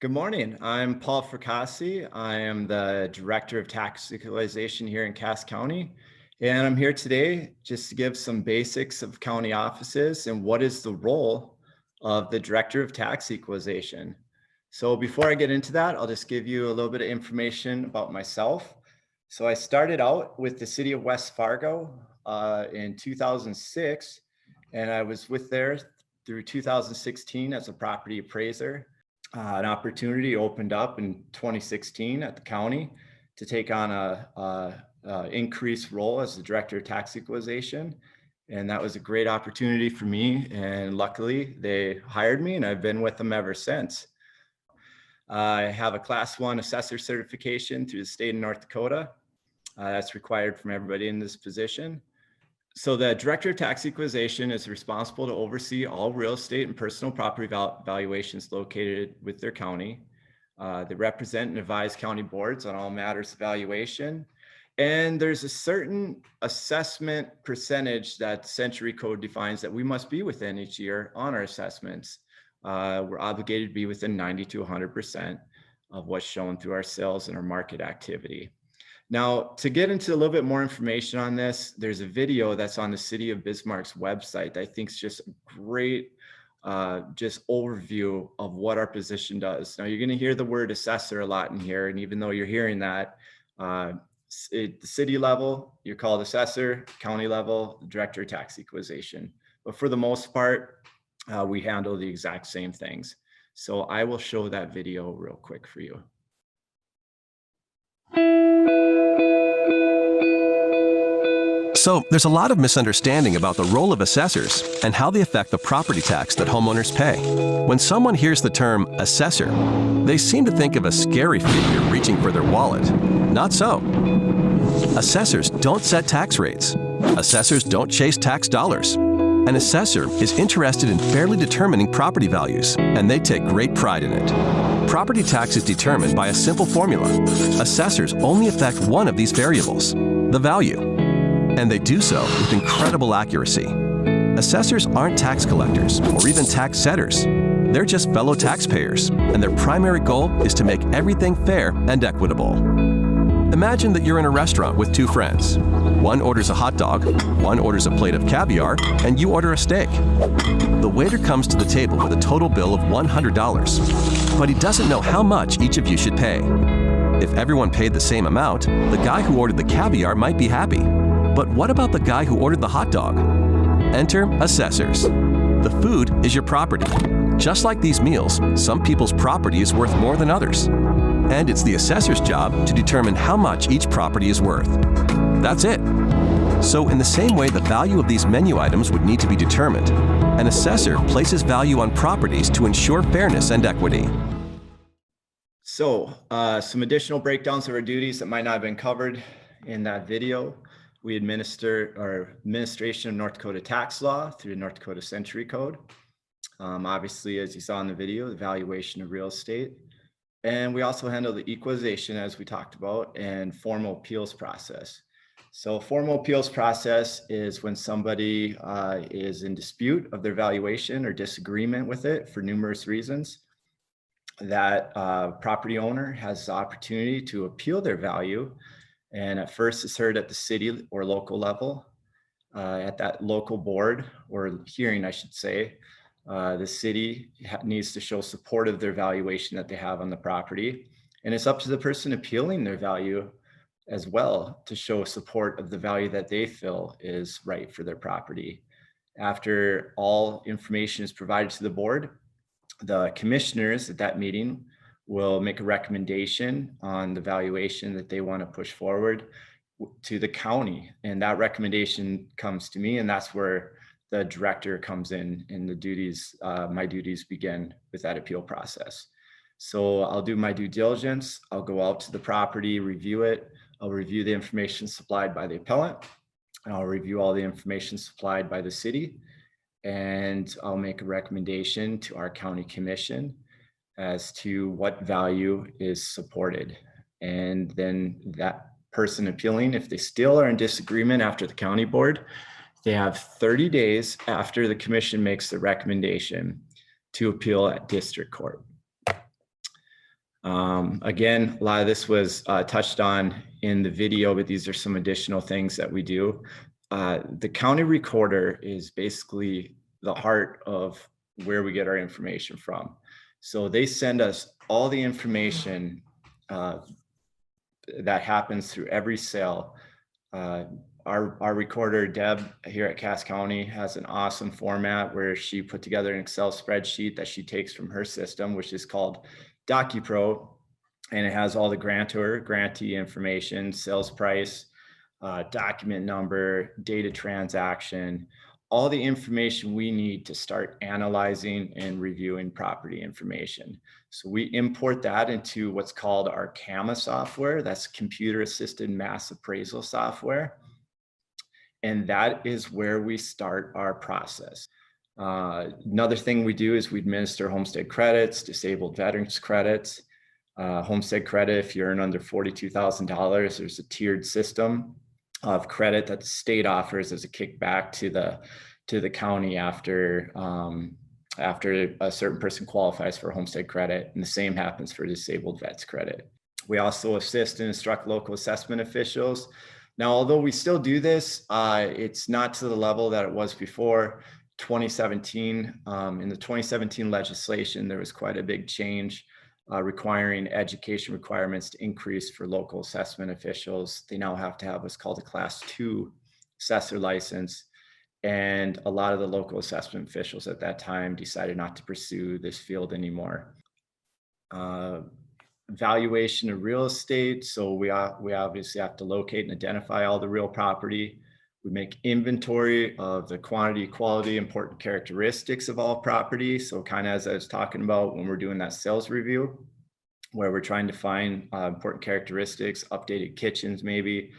Good morning. I'm Paul Fracassi. I am the Director of Tax Equalization here in Cass County. And I'm here today just to give some basics of county offices and what is the role of the Director of Tax Equalization. So before I get into that, I'll just give you a little bit of information about myself. So I started out with the city of West Fargo in 2006, and I was with there through 2016 as a property appraiser. An opportunity opened up in 2016 at the county to take on a increased role as the Director of Tax Equalization. And that was a great opportunity for me. And luckily they hired me and I've been with them ever since. I have a Class 1 assessor certification through the state of North Dakota. That's required from everybody in this position. So the Director of Tax Equalization is responsible to oversee all real estate and personal property valuations located with their county. They represent and advise county boards on all matters of valuation. And there's a certain assessment percentage that Century Code defines that we must be within each year on our assessments. We're obligated to be within 90 to 100% of what's shown through our sales and our market activity. Now, to get into a little bit more information on this, there's a video that's on the City of Bismarck's website that I think is just a great just overview of what our position does. Now, you're going to hear the word assessor a lot in here, and even though you're hearing that, at the city level, you're called assessor, county level, Director of Tax Equalization. But for the most part, we handle the exact same things. So I will show that video real quick for you. So there's a lot of misunderstanding about the role of assessors and how they affect the property tax that homeowners pay. When someone hears the term assessor, they seem to think of a scary figure reaching for their wallet. Not so. Assessors don't set tax rates. Assessors don't chase tax dollars. An assessor is interested in fairly determining property values, and they take great pride in it. Property tax is determined by a simple formula. Assessors only affect one of these variables, the value. And they do so with incredible accuracy. Assessors aren't tax collectors or even tax setters. They're just fellow taxpayers, and their primary goal is to make everything fair and equitable. Imagine that you're in a restaurant with two friends. One orders a hot dog, one orders a plate of caviar, and you order a steak. The waiter comes to the table with a total bill of $100, but he doesn't know how much each of you should pay. If everyone paid the same amount, the guy who ordered the caviar might be happy. But what about the guy who ordered the hot dog? Enter assessors. The food is your property. Just like these meals, some people's property is worth more than others. And it's the assessor's job to determine how much each property is worth. That's it. So in the same way the value of these menu items would need to be determined, an assessor places value on properties to ensure fairness and equity. So some additional breakdowns of our duties that might not have been covered in that video. We administer our administration of North Dakota tax law through the North Dakota Century Code. Obviously, as you saw in the video, the valuation of real estate. And we also handle the equalization, as we talked about, and formal appeals process. So formal appeals process is when somebody is in dispute of their valuation or disagreement with it for numerous reasons. That property owner has the opportunity to appeal their value. And at first it's heard at the city or local level. At that local board or hearing, I should say, the city needs to show support of their valuation that they have on the property. And it's up to the person appealing their value as well to show support of the value that they feel is right for their property. After all information is provided to the board, the commissioners at that meeting will make a recommendation on the valuation that they want to push forward to the county. And that recommendation comes to me, and that's where the director comes in and the duties, my duties begin with that appeal process. So I'll do my due diligence. I'll go out to the property, review it. I'll review the information supplied by the appellant. And I'll review all the information supplied by the city. And I'll make a recommendation to our county commission as to what value is supported. And then that person appealing, if they still are in disagreement after the county board, they have 30 days after the commission makes the recommendation to appeal at district court. Again, a lot of this was touched on in the video, but these are some additional things that we do. The county recorder is basically the heart of where we get our information from. So they send us all the information that happens through every sale. Our recorder, Deb, here at Cass County, has an awesome format where she put together an Excel spreadsheet that she takes from her system, which is called DocuPro, and it has all the grantor, grantee information, sales price, document number, data transaction, all the information we need to start analyzing and reviewing property information. So we import that into what's called our CAMA software. That's computer assisted mass appraisal software. And that is where we start our process. Another thing we do is we administer homestead credits, disabled veterans credits, homestead credit. If you earn under $42,000, there's a tiered system of credit that the state offers as a kickback to the county after a certain person qualifies for homestead credit, and the same happens for disabled vets credit. We also assist and instruct local assessment officials. Now, although we still do this, it's not to the level that it was before 2017. In the 2017 legislation, there was quite a big change requiring education requirements to increase for local assessment officials. They now have to have what's called a Class 2 assessor license. And a lot of the local assessment officials at that time decided not to pursue this field anymore. Valuation of real estate. So we obviously have to locate and identify all the real property. We make inventory of the quantity, quality, important characteristics of all property. So kind of as I was talking about when we're doing that sales review, where we're trying to find important characteristics, updated kitchens maybe,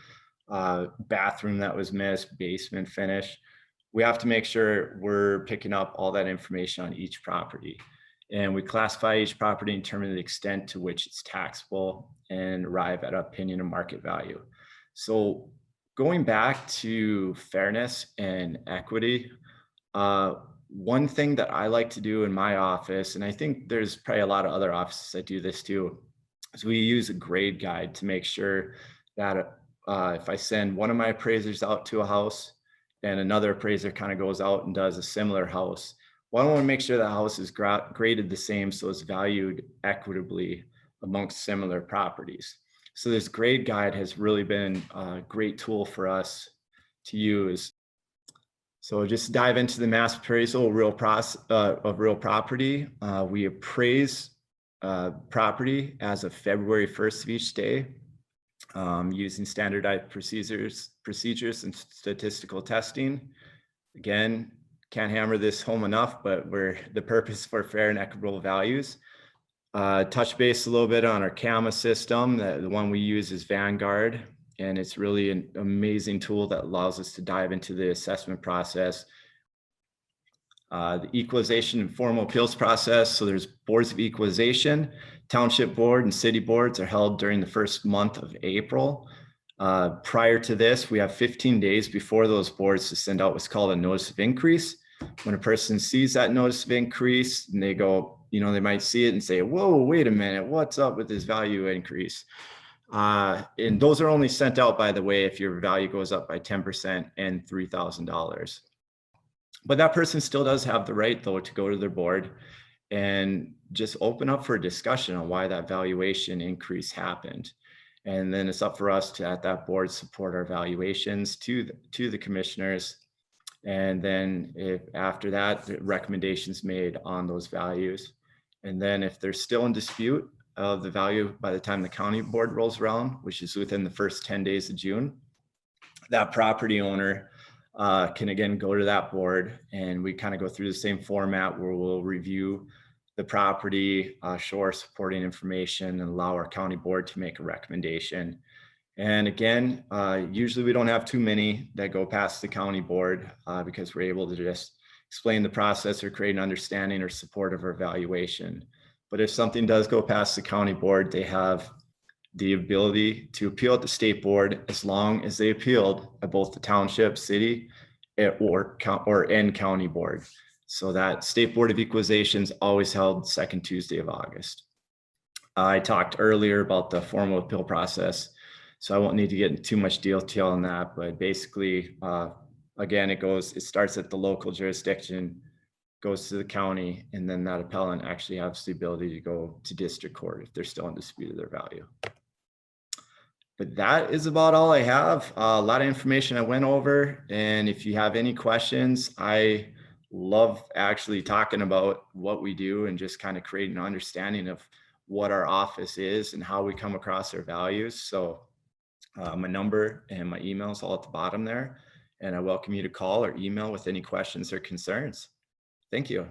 bathroom that was missed, basement finish. We have to make sure we're picking up all that information on each property. And we classify each property and determine the extent to which it's taxable and arrive at an opinion of market value. So going back to fairness and equity, one thing that I like to do in my office, and I think there's probably a lot of other offices that do this too, is we use a grade guide to make sure that if I send one of my appraisers out to a house and another appraiser kind of goes out and does a similar house, well, I want to make sure the house is graded the same so it's valued equitably amongst similar properties. So this grade guide has really been a great tool for us to use. So just dive into the mass appraisal of real property. We appraise property as of February 1st of each day using standardized procedures and statistical testing. Again, can't hammer this home enough, but the purpose for fair and equitable values. Touch base a little bit on our CAMA system. The one we use is Vanguard, and it's really an amazing tool that allows us to dive into the assessment process. The equalization and formal appeals process. So there's boards of equalization. Township board and city boards are held during the first month of April. Prior to this, we have 15 days before those boards to send out what's called a notice of increase. When a person sees that notice of increase and they go, they might see it and say, whoa, wait a minute, what's up with this value increase? And those are only sent out, by the way, if your value goes up by 10% and $3,000. But that person still does have the right, though, to go to their board and just open up for a discussion on why that valuation increase happened. And then it's up for us to, at that board, support our valuations to the commissioners. And then if after that, the recommendations made on those values. And then if they're still in dispute of the value by the time the county board rolls around, which is within the first 10 days of June, that property owner can again go to that board, and we kind of go through the same format where we'll review the property, show our supporting information, and allow our county board to make a recommendation. And again, usually we don't have too many that go past the county board because we're able to just explain the process or create an understanding or support of our valuation. But if something does go past the county board, they have the ability to appeal at the state board as long as they appealed at both the township, city, or county board. So that state board of equalization is always held second Tuesday of August. I talked earlier about the formal appeal process, so I won't need to get into too much detail on that, but basically, again, it starts at the local jurisdiction, goes to the county, and then that appellant actually has the ability to go to district court if they're still in dispute of their value. But that is about all I have. A lot of information I went over, and if you have any questions, I love actually talking about what we do and just kind of creating an understanding of what our office is and how we come across our values. So my number and my email is all at the bottom there, and I welcome you to call or email with any questions or concerns. Thank you.